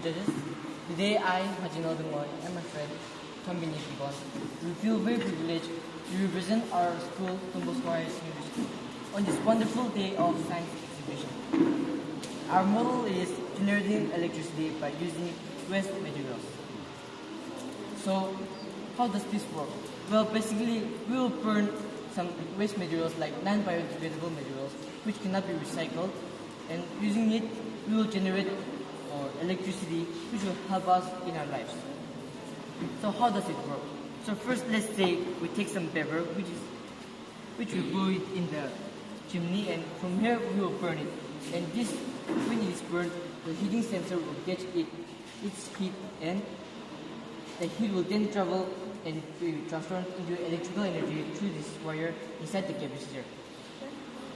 judges. Today I, Hajino Dungwai, and my friend Thambini Tibon, we feel very privileged to represent our school, Dbhss University, on this wonderful day of science exhibition. Our model is generating electricity by using waste materials. So, how does this work? Well, basically, we will burn some waste materials like non-biodegradable materials which cannot be recycled, and using it, we will generate electricity which will help us in our lives. So how does it work? So first, let's say we take some pepper, which we blow it in the chimney, and from here we will burn it. And this, when it is burned, the heating sensor will get its heat, and the heat will then travel and be transformed into electrical energy through this wire inside the capacitor.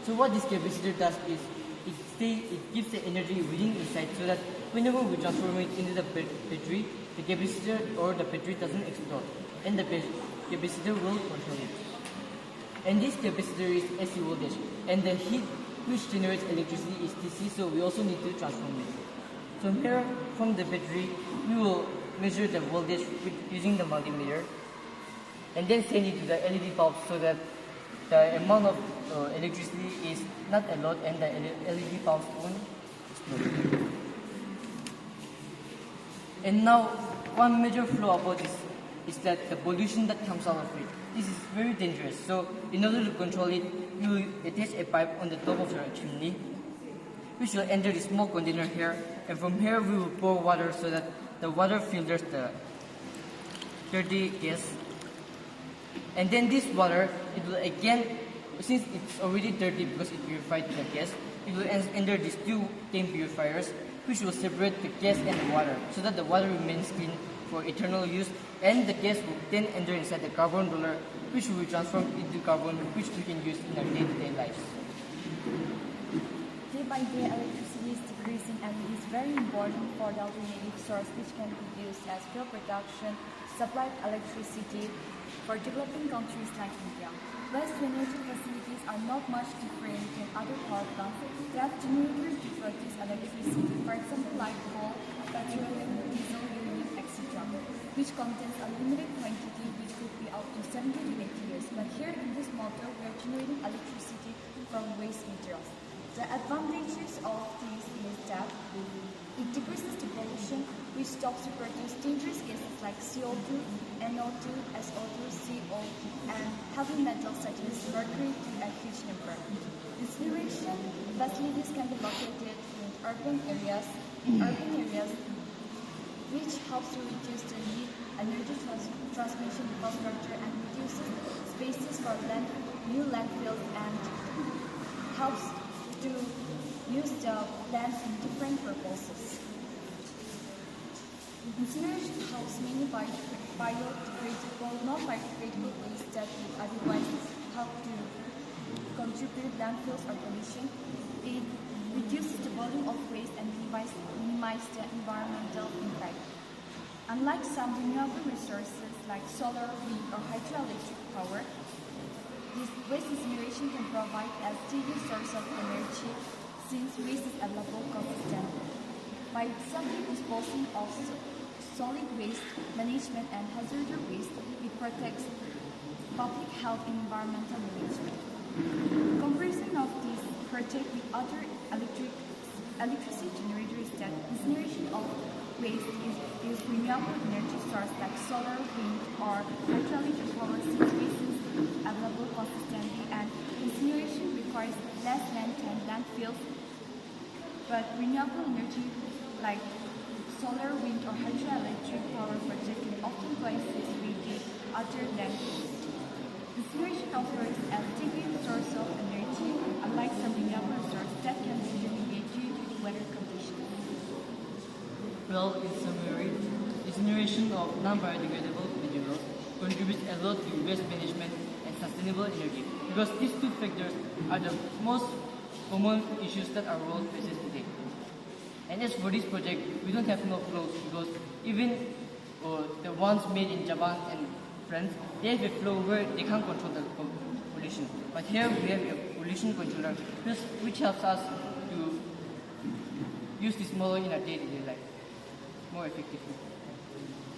So what this capacitor does is it gives the energy within inside, so that whenever we transform it into the battery, the capacitor or the battery doesn't explode, and the capacitor will control it. And this capacitor is AC voltage, and the heat which generates electricity is DC, so we also need to transform it. So here, from the battery, we will measure the voltage using the multimeter, and then send it to the LED bulb so that the amount of electricity is not a lot, and the LED bulbs won't explode. And now, one major flaw about this is that the pollution that comes out of it. This is very dangerous. So, in order to control it, we will attach a pipe on the top of the chimney, which will enter the small container here, and from here we will pour water so that the water filters the dirty gas. And then this water, it will again, since it's already dirty because it purified the gas, it will enter these two flame purifiers, which will separate the gas and the water, so that the water remains clean for eternal use, and the gas will then enter inside the carbon roller, which will be transformed into carbon, which we can use in our day-to-day lives. Day by day, electricity is decreasing, and it is very important for the alternative source which can be used as fuel production to supply electricity for developing countries like India. Waste-to-energy facilities are not much different than other power plants. They have generators to produce electricity, for example like coal, petroleum, diesel, uranium, etc., which contains a limited quantity which could be up to 70 to 80 years. But here in this model, we are generating electricity from waste materials. The advantages of this is that it decreases the pollution, which stops to produce dangerous gases like CO2, NO2, SO2, CO, and heavy metals such as mercury at huge number. Incineration facilities can be located in urban areas, which helps to reduce the need energy transmission infrastructure and reduces spaces for new landfills, and helps to use the lands in different purposes. Incineration helps many biodegradable, non-biodegradable waste that would otherwise help to contribute landfills or pollution. It reduces the volume of waste and minimizes the environmental impact. Unlike some renewable resources like solar, wind, or hydroelectric power, this waste incineration can provide a steady source of energy since waste is available consistently. By safely disposing of solid waste, management, and hazardous waste, it protects public health and environmental management. Comparison of this project with other electricity generators is that incineration of waste is renewable energy source like solar, wind, or hydroelectric power, since waste is available consistently, and incineration requires less land than landfills. But renewable energy like solar, wind, or hydroelectric power project can often coexist with the other landfills. Incineration offers a steady source of energy, unlike some renewable sources that can be intermediate due to the weather conditions. Well, in summary, incineration of non-biodegradable materials contributes a lot to waste management and sustainable energy, because these two factors are the most common issues that our world faces today. And as for this project, we don't have no flows, because even the ones made in Japan and France, they have a flow where they can't control the pollution. But here we have a pollution controller, which helps us to use this model in our day-to-day life. more effectively.